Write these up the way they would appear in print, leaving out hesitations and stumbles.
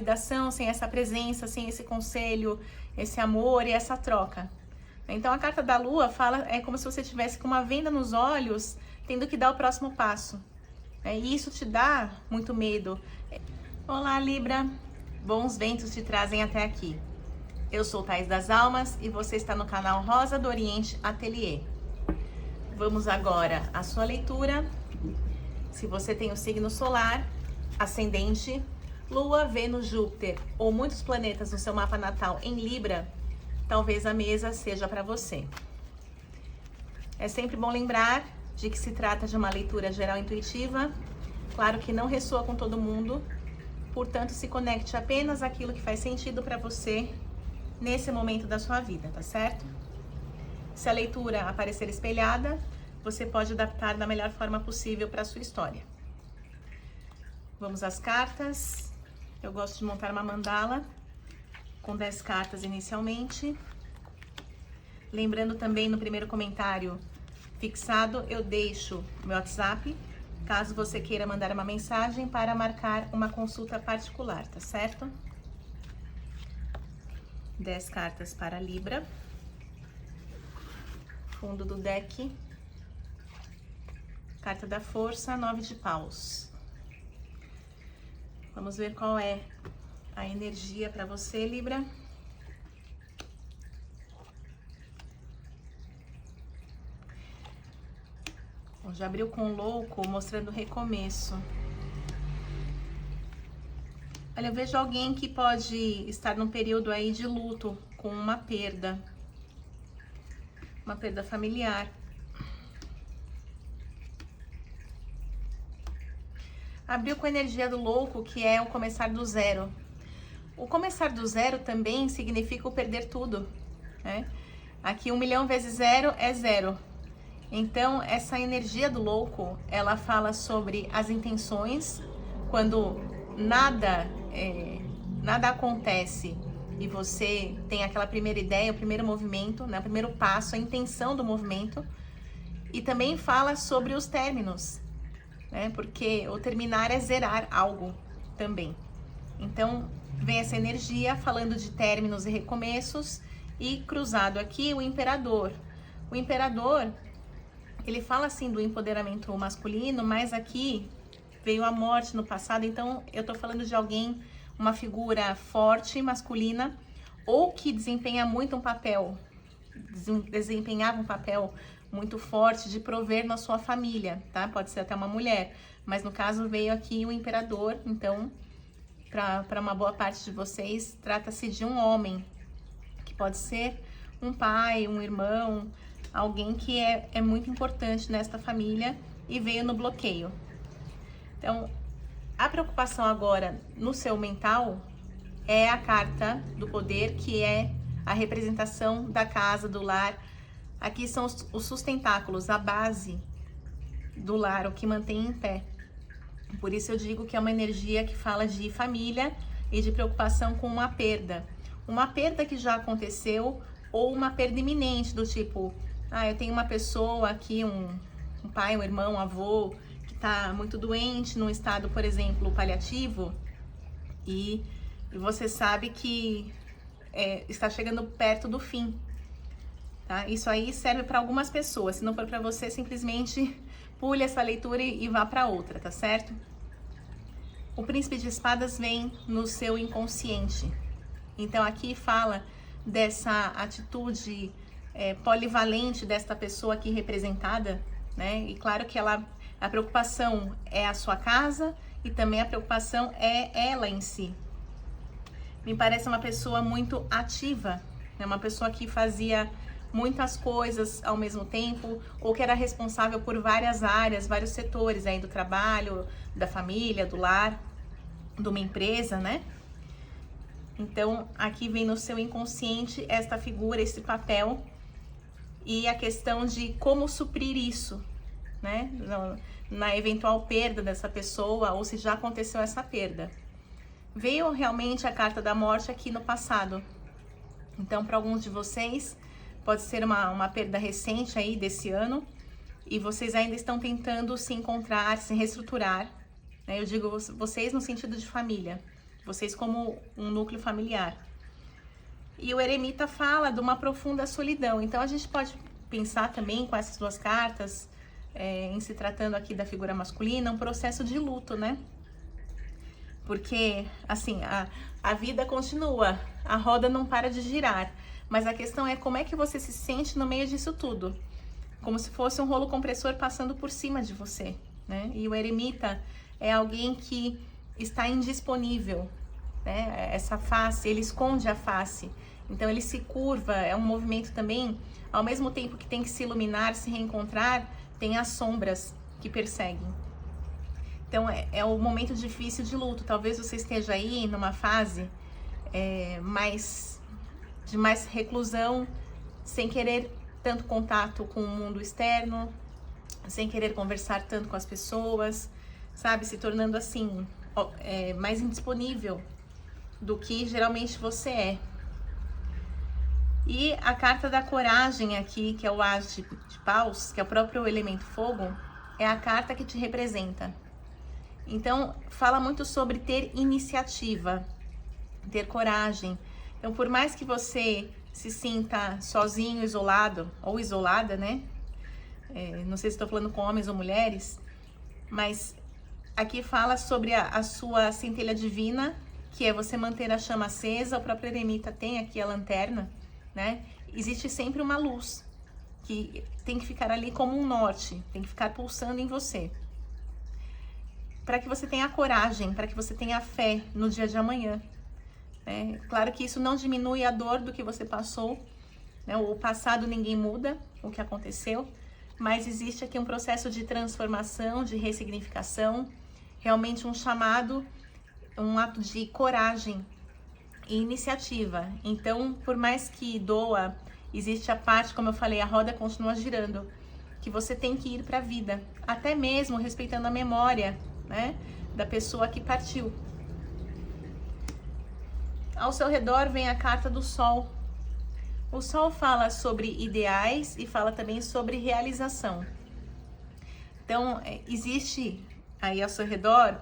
validação, sem essa presença, sem esse conselho, esse amor e essa troca. Então a carta da Lua fala, é como se você tivesse com uma venda nos olhos, tendo que dar o próximo passo. E isso te dá muito medo. Olá, Libra, bons ventos te trazem até aqui. Eu sou Thaís das Almas e você está no canal Rosa do Oriente Ateliê. Vamos agora à sua leitura. Se você tem o signo solar, ascendente, Lua, Vênus, Júpiter ou muitos planetas no seu mapa natal em Libra, talvez a mesa seja para você. É sempre bom lembrar de que se trata de uma leitura geral intuitiva. Claro que não ressoa com todo mundo, portanto se conecte apenas àquilo que faz sentido para você nesse momento da sua vida, tá certo? Se a leitura aparecer espelhada, você pode adaptar da melhor forma possível para a sua história. Vamos às cartas. Eu gosto de montar uma mandala com 10 cartas inicialmente. Lembrando também, no primeiro comentário fixado, eu deixo o meu WhatsApp, caso você queira mandar uma mensagem para marcar uma consulta particular, tá certo? 10 cartas para Libra. Fundo do deck. Carta da Força, 9 de paus. Vamos ver qual é a energia para você, Libra. Bom, já abriu com o louco, mostrando o recomeço. Olha, eu vejo alguém que pode estar num período aí de luto, com uma perda familiar. Abriu com a energia do louco, que é o começar do zero. O começar do zero também significa o perder tudo, né? Aqui 1 milhão vezes zero é zero. Então, essa energia do louco, ela fala sobre as intenções, quando nada acontece e você tem aquela primeira ideia, o primeiro movimento, né? O primeiro passo, a intenção do movimento. E também fala sobre os términos, né? Porque o terminar é zerar algo também. Então, vem essa energia falando de términos e recomeços, e cruzado aqui o imperador. O imperador, ele fala assim do empoderamento masculino, mas aqui veio a morte no passado, então eu tô falando de alguém, uma figura forte, masculina, ou que desempenhava um papel muito forte de prover na sua família, tá? Pode ser até uma mulher, mas no caso veio aqui o imperador, então, para uma boa parte de vocês, trata-se de um homem, que pode ser um pai, um irmão, alguém que é muito importante nesta família e veio no bloqueio. Então, a preocupação agora no seu mental é a carta do poder, que é a representação da casa, do lar. Aqui são os sustentáculos, a base do lar, o que mantém em pé. Por isso eu digo que é uma energia que fala de família e de preocupação com uma perda. Uma perda que já aconteceu ou uma perda iminente, do tipo, eu tenho uma pessoa aqui, um pai, um irmão, um avô, que está muito doente, num estado, por exemplo, paliativo, e você sabe que está chegando perto do fim. Tá? Isso aí serve para algumas pessoas. Se não for para você, simplesmente pule essa leitura e vá para outra, tá certo? O Príncipe de Espadas vem no seu inconsciente. Então aqui fala dessa atitude polivalente desta pessoa aqui representada, né? E claro que a preocupação é a sua casa e também a preocupação é ela em si. Me parece uma pessoa muito ativa, né? Uma pessoa que fazia muitas coisas ao mesmo tempo, ou que era responsável por várias áreas, vários setores aí do trabalho, da família, do lar, de uma empresa, né? Então, aqui vem no seu inconsciente esta figura, esse papel, e a questão de como suprir isso, né? Na eventual perda dessa pessoa, ou se já aconteceu essa perda. Veio realmente a carta da morte aqui no passado. Então, para alguns de vocês, pode ser uma perda recente aí desse ano, e vocês ainda estão tentando se encontrar, se reestruturar, né? Eu digo vocês no sentido de família. vocês como um núcleo familiar. E o eremita fala de uma profunda solidão. Então a gente pode pensar também com essas duas cartas, em se tratando aqui da figura masculina, um processo de luto, né? Porque, assim, a vida continua, a roda não para de girar, mas a questão é como é que você se sente no meio disso tudo. Como se fosse um rolo compressor passando por cima de você, né? E o eremita é alguém que está indisponível, né? Essa face, ele esconde a face, então ele se curva, é um movimento também, ao mesmo tempo que tem que se iluminar, se reencontrar, tem as sombras que perseguem. Então é um momento difícil de luto. Talvez você esteja aí numa fase de mais reclusão, sem querer tanto contato com o mundo externo, sem querer conversar tanto com as pessoas, sabe? Se tornando assim, mais indisponível do que geralmente você é. E a carta da coragem aqui, que é o As de Paus, que é o próprio elemento fogo, é a carta que te representa. Então, fala muito sobre ter iniciativa, ter coragem. Então, por mais que você se sinta sozinho, isolado ou isolada, né? Não sei se estou falando com homens ou mulheres, mas aqui fala sobre a sua centelha divina, que é você manter a chama acesa. O próprio eremita tem aqui a lanterna, né? Existe sempre uma luz que tem que ficar ali como um norte, tem que ficar pulsando em você, para que você tenha coragem, para que você tenha fé no dia de amanhã. Claro que isso não diminui a dor do que você passou, né? O passado ninguém muda, o que aconteceu, mas existe aqui um processo de transformação, de ressignificação, realmente um chamado, um ato de coragem e iniciativa. Então, por mais que doa, existe a parte, como eu falei, a roda continua girando, que você tem que ir para a vida, até mesmo respeitando a memória, né, da pessoa que partiu. Ao seu redor vem a carta do Sol. O Sol fala sobre ideais e fala também sobre realização. Então, existe aí ao seu redor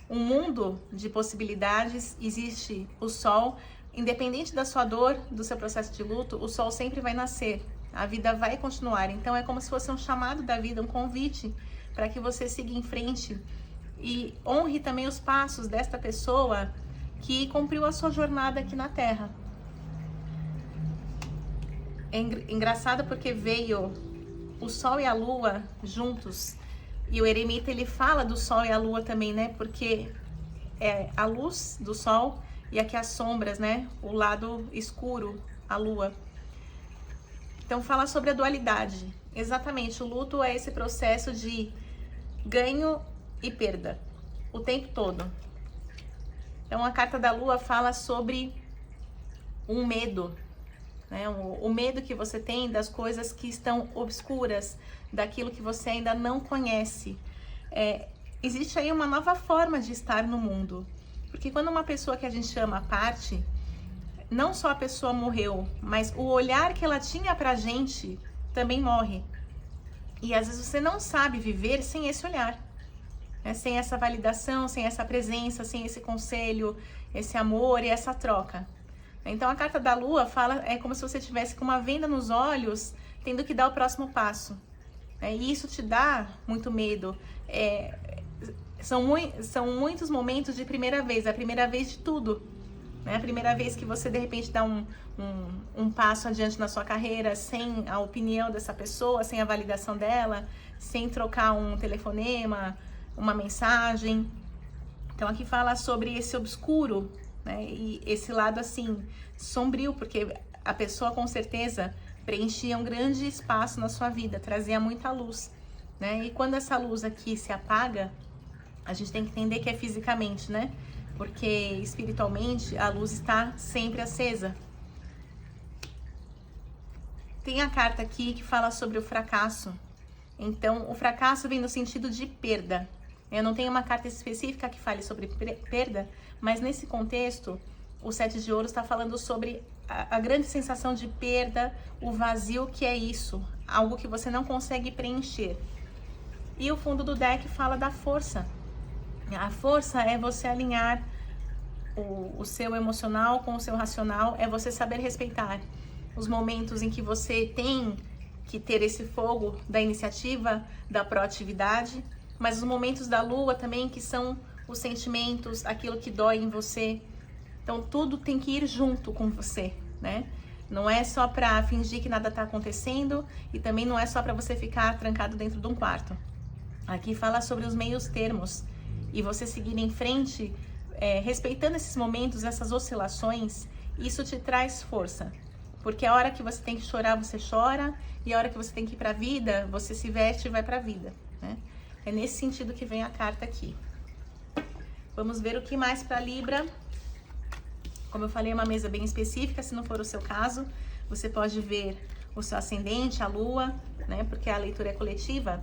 um mundo de possibilidades. Existe o Sol, independente da sua dor, do seu processo de luto, o Sol sempre vai nascer, a vida vai continuar. Então é como se fosse um chamado da vida, um convite para que você siga em frente e honre também os passos desta pessoa que cumpriu a sua jornada aqui na Terra. É engraçado porque veio o Sol e a Lua juntos, e o eremita ele fala do Sol e a Lua também, né? Porque é a luz do Sol e aqui as sombras, né? O lado escuro, a Lua. Então fala sobre a dualidade. Exatamente, o luto é esse processo de ganho e perda o tempo todo. Então a carta da Lua fala sobre um medo, né? O medo que você tem das coisas que estão obscuras, daquilo que você ainda não conhece. Existe aí uma nova forma de estar no mundo, porque quando uma pessoa que a gente chama parte, não só a pessoa morreu, mas o olhar que ela tinha pra gente também morre. E às vezes você não sabe viver sem esse olhar, né? Sem essa validação, sem essa presença, sem esse conselho, esse amor e essa troca. Então a carta da Lua fala, é como se você tivesse com uma venda nos olhos, tendo que dar o próximo passo. E isso te dá muito medo. São muitos momentos de primeira vez, a primeira vez de tudo, né? A primeira vez que você de repente dá um passo adiante na sua carreira sem a opinião dessa pessoa, sem a validação dela, sem trocar um telefonema, uma mensagem. Então aqui fala sobre esse obscuro, né? E esse lado assim sombrio, porque a pessoa com certeza preenchia um grande espaço na sua vida, trazia muita luz, né? E quando essa luz aqui se apaga, a gente tem que entender que é fisicamente, né? Porque espiritualmente a luz está sempre acesa. Tem a carta aqui que fala sobre o fracasso. Então, o fracasso vem no sentido de perda. Eu não tenho uma carta específica que fale sobre perda, mas nesse contexto, o 7 de ouros está falando sobre a grande sensação de perda, o vazio que é isso, algo que você não consegue preencher. E o fundo do deck fala da força. A força é você alinhar o seu emocional com o seu racional, é você saber respeitar os momentos em que você tem que ter esse fogo da iniciativa, da proatividade, mas os momentos da lua também, que são os sentimentos, aquilo que dói em você. Então tudo tem que ir junto com você, né? Não é só para fingir que nada está acontecendo e também não é só para você ficar trancado dentro de um quarto. Aqui fala sobre os meios termos e você seguir em frente, respeitando esses momentos, essas oscilações. Isso te traz força, porque a hora que você tem que chorar, você chora, e a hora que você tem que ir para a vida, você se veste e vai para a vida, né? É nesse sentido que vem a carta aqui. Vamos ver o que mais para Libra. Como eu falei, é uma mesa bem específica. Se não for o seu caso, você pode ver o seu ascendente, a lua, né? Porque a leitura é coletiva.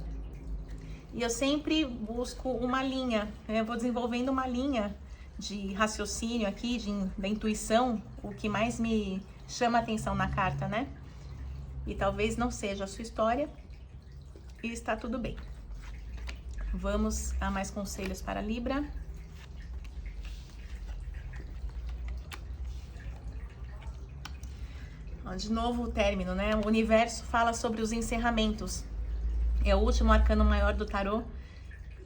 E eu sempre busco uma linha, né? Eu vou desenvolvendo uma linha de raciocínio aqui, da intuição, o que mais me chama a atenção na carta, né? E talvez não seja a sua história, e está tudo bem. Vamos a mais conselhos para Libra. De novo o término, né? O universo fala sobre os encerramentos. É o último arcano maior do tarô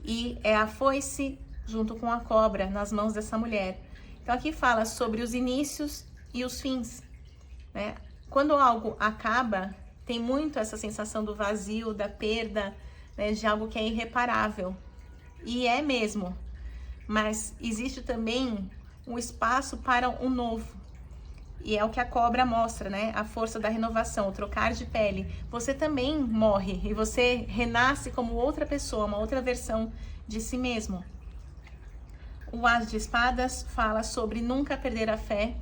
e é a foice junto com a cobra nas mãos dessa mulher. Então aqui fala sobre os inícios e os fins, né? Quando algo acaba, tem muito essa sensação do vazio, da perda, né? De algo que é irreparável. E é mesmo. Mas existe também um espaço para um novo. E é o que a cobra mostra, né? A força da renovação, o trocar de pele. Você também morre e você renasce como outra pessoa, uma outra versão de si mesmo. O As de Espadas fala sobre nunca perder a fé,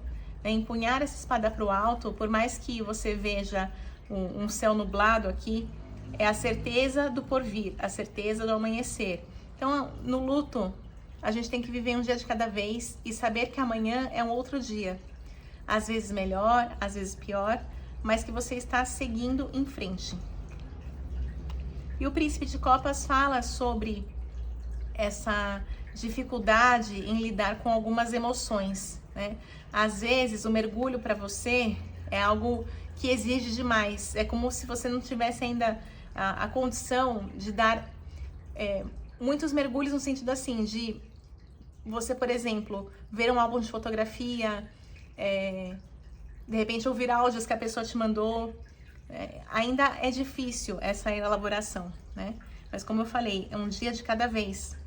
né? Empunhar essa espada para o alto, por mais que você veja um céu nublado aqui, é a certeza do porvir, a certeza do amanhecer. Então, no luto, a gente tem que viver um dia de cada vez e saber que amanhã é um outro dia. Às vezes melhor, às vezes pior, mas que você está seguindo em frente. E o Príncipe de Copas fala sobre essa dificuldade em lidar com algumas emoções, né? Às vezes o mergulho para você é algo que exige demais. É como se você não tivesse ainda a condição de dar muitos mergulhos no sentido assim, de você, por exemplo, ver um álbum de fotografia, de repente ouvir áudios que a pessoa te mandou. Ainda é difícil essa elaboração, né? Mas como eu falei, é um dia de cada vez.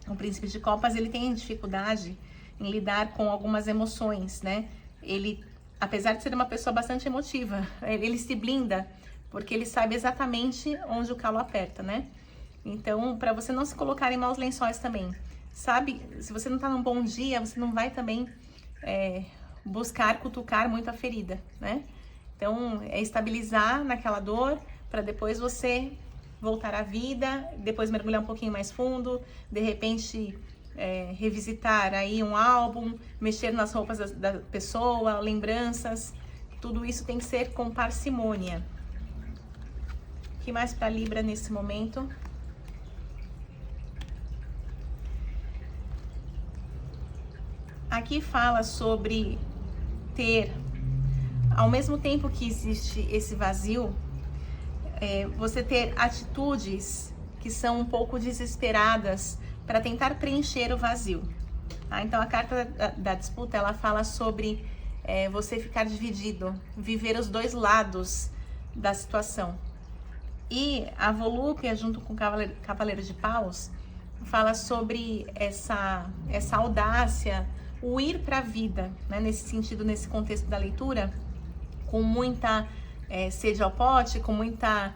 O Príncipe de Copas, ele tem dificuldade em lidar com algumas emoções, né? Ele, apesar de ser uma pessoa bastante emotiva, ele se blinda porque ele sabe exatamente onde o calo aperta, né? Então, para você não se colocar em maus lençóis também, sabe? Se você não tá num bom dia, você não vai também buscar cutucar muito a ferida, né? Então, é estabilizar naquela dor para depois você voltar à vida, depois mergulhar um pouquinho mais fundo, de repente revisitar aí um álbum, mexer nas roupas da pessoa, lembranças. Tudo isso tem que ser com parcimônia. O que mais para Libra nesse momento? Aqui fala sobre ter, ao mesmo tempo que existe esse vazio, você ter atitudes que são um pouco desesperadas para tentar preencher o vazio. Tá? Então a carta da disputa, ela fala sobre você ficar dividido, viver os dois lados da situação. E a volúpia, junto com o Cavaleiro de Paus, fala sobre essa audácia, o ir para a vida, né? Nesse sentido, nesse contexto da leitura, com muita sede ao pote, com muita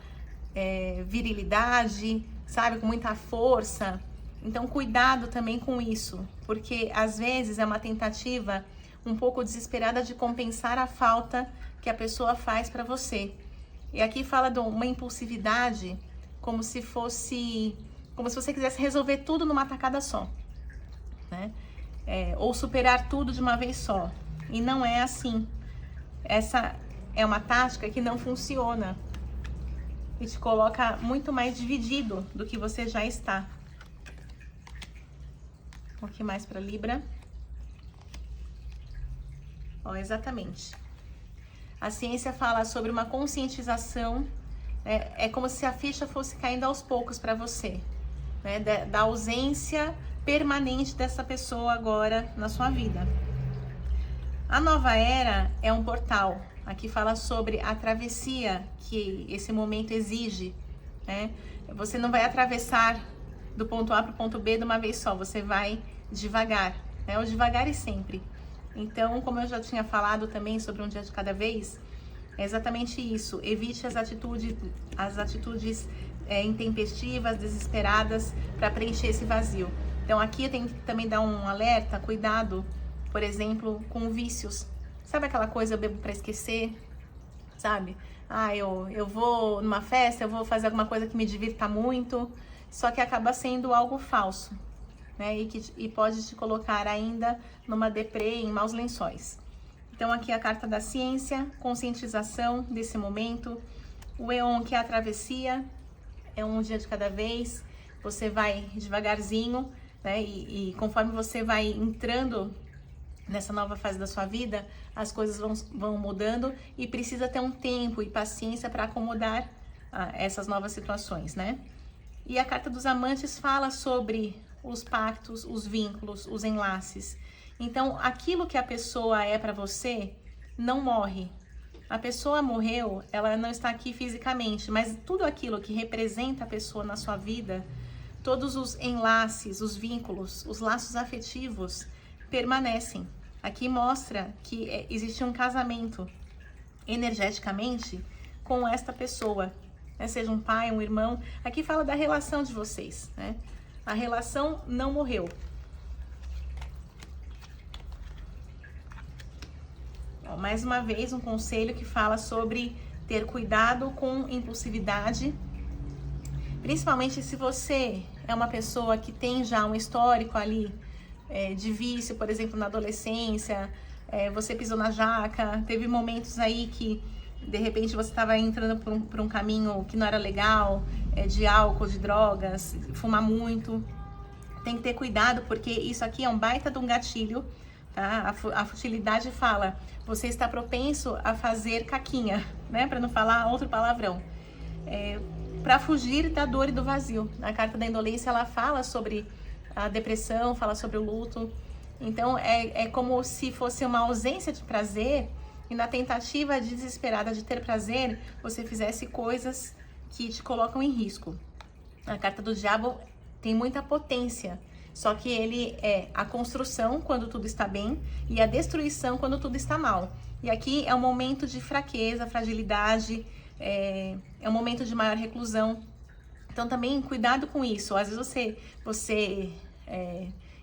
virilidade, sabe? Com muita força. Então, cuidado também com isso, porque às vezes é uma tentativa um pouco desesperada de compensar a falta que a pessoa faz para você. E aqui fala de uma impulsividade, como se você quisesse resolver tudo numa tacada só, né? Ou superar tudo de uma vez só. E não é assim. Essa é uma tática que não funciona e te coloca muito mais dividido do que você já está. O que mais para Libra? Ó, exatamente. A ciência fala sobre uma conscientização, né? É como se a ficha fosse caindo aos poucos para você, né? Da ausência permanente dessa pessoa agora na sua vida. A nova era é um portal. Aqui fala sobre a travessia que esse momento exige, né? Você não vai atravessar do ponto A para o ponto B de uma vez só, você vai devagar, né? Ou devagar e sempre. Então, como eu já tinha falado também sobre um dia de cada vez, é exatamente isso. Evite as atitudes intempestivas, desesperadas, para preencher esse vazio. Então, aqui eu tenho que também dar um alerta, cuidado, por exemplo, com vícios. Sabe aquela coisa, eu bebo para esquecer, sabe? Ah, eu vou numa festa, eu vou fazer alguma coisa que me divirta muito, só que acaba sendo algo falso, né? E pode te colocar ainda numa deprê, em maus lençóis. Então aqui a carta da ciência, conscientização desse momento, o Eon, que é a travessia, é um dia de cada vez, você vai devagarzinho, né? E conforme você vai entrando nessa nova fase da sua vida, as coisas vão mudando e precisa ter um tempo e paciência para acomodar essas novas situações, né? E a carta dos amantes fala sobre os pactos, os vínculos, os enlaces. Então, aquilo que a pessoa é para você não morre. A pessoa morreu, ela não está aqui fisicamente, mas tudo aquilo que representa a pessoa na sua vida, todos os enlaces, os vínculos, os laços afetivos permanecem. Aqui mostra que existe um casamento energeticamente com esta pessoa, né? Seja um pai, um irmão. Aqui fala da relação de vocês, né? A relação não morreu. Ó, mais uma vez, um conselho que fala sobre ter cuidado com impulsividade, principalmente se você é uma pessoa que tem já um histórico ali de vício, por exemplo, na adolescência, você pisou na jaca, teve momentos aí que de repente você estava entrando por um caminho que não era legal, de álcool, de drogas, fumar muito. Tem que ter cuidado, porque isso aqui é um baita de um gatilho, tá? A futilidade fala, você está propenso a fazer caquinha, né? Para não falar outro palavrão. Para fugir da dor e do vazio. A carta da indolência, ela fala sobre a depressão, fala sobre o luto. Então, é como se fosse uma ausência de prazer e na tentativa desesperada de ter prazer, você fizesse coisas que te colocam em risco. A carta do diabo tem muita potência, só que ele é a construção quando tudo está bem e a destruição quando tudo está mal. E aqui é um momento de fraqueza, fragilidade, é um momento de maior reclusão. Então também cuidado com isso. Às vezes você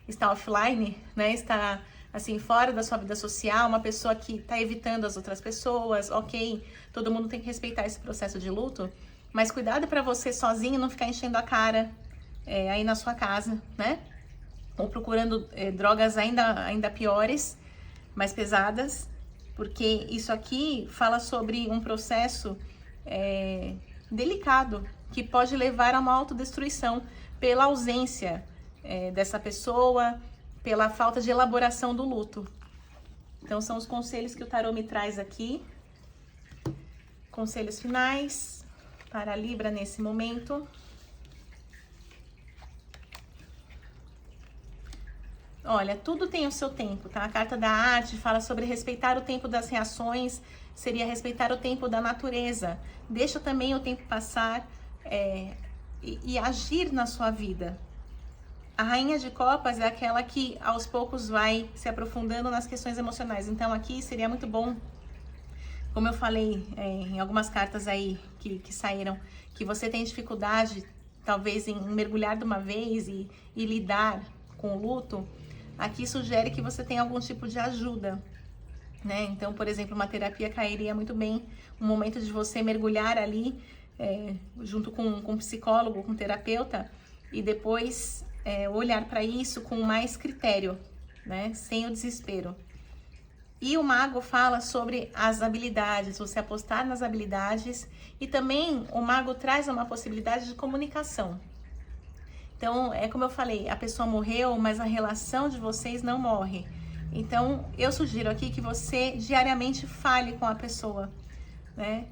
está offline, né? Está assim fora da sua vida social, uma pessoa que está evitando as outras pessoas, ok? Todo mundo tem que respeitar esse processo de luto, mas cuidado para você sozinho não ficar enchendo a cara aí na sua casa, né? Ou procurando drogas ainda piores, mais pesadas, porque isso aqui fala sobre um processo delicado, que pode levar a uma autodestruição pela ausência dessa pessoa, pela falta de elaboração do luto. Então são os conselhos que o tarô me traz aqui. Conselhos finais para a Libra nesse momento. Olha, tudo tem o seu tempo, tá? A carta da arte fala sobre respeitar o tempo das reações, seria respeitar o tempo da natureza. Deixa também o tempo passar e agir na sua vida. A rainha de copas é aquela que aos poucos vai se aprofundando nas questões emocionais. Então aqui seria muito bom, como eu falei em algumas cartas aí que saíram, que você tem dificuldade talvez em mergulhar de uma vez e lidar com o luto. Aqui sugere que você tenha algum tipo de ajuda, né? Então, por exemplo, uma terapia cairia muito bem, um momento de você mergulhar ali, junto com um psicólogo, com um terapeuta, e depois olhar para isso com mais critério, né? Sem o desespero. E o mago fala sobre as habilidades, você apostar nas habilidades, e também o mago traz uma possibilidade de comunicação. Então, como eu falei, a pessoa morreu, mas a relação de vocês não morre. Então, eu sugiro aqui que você diariamente fale com a pessoa, né?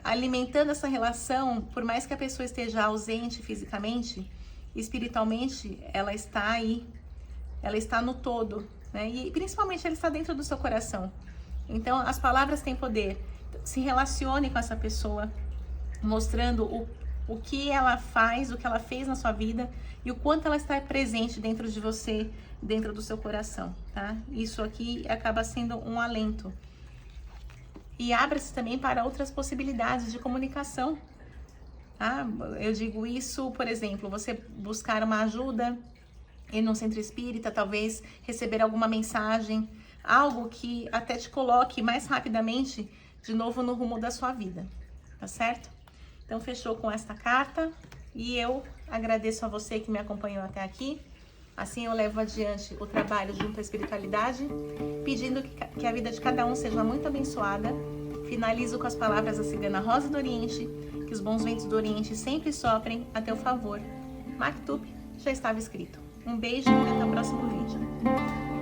Alimentando essa relação, por mais que a pessoa esteja ausente fisicamente, espiritualmente, ela está aí, ela está no todo, né? E principalmente ela está dentro do seu coração. Então, as palavras têm poder. Se relacione com essa pessoa, mostrando o que ela faz, o que ela fez na sua vida e o quanto ela está presente dentro de você, dentro do seu coração, tá? Isso aqui acaba sendo um alento. E abra-se também para outras possibilidades de comunicação, tá? Eu digo isso, por exemplo, você buscar uma ajuda, ir num centro espírita, talvez receber alguma mensagem, algo que até te coloque mais rapidamente de novo no rumo da sua vida, tá certo? Então, fechou com esta carta e eu agradeço a você que me acompanhou até aqui. Assim eu levo adiante o trabalho junto à espiritualidade, pedindo que a vida de cada um seja muito abençoada. Finalizo com as palavras da cigana Rosa do Oriente, que os bons ventos do Oriente sempre soprem a teu favor. Maktub já estava escrito. Um beijo e até o próximo vídeo.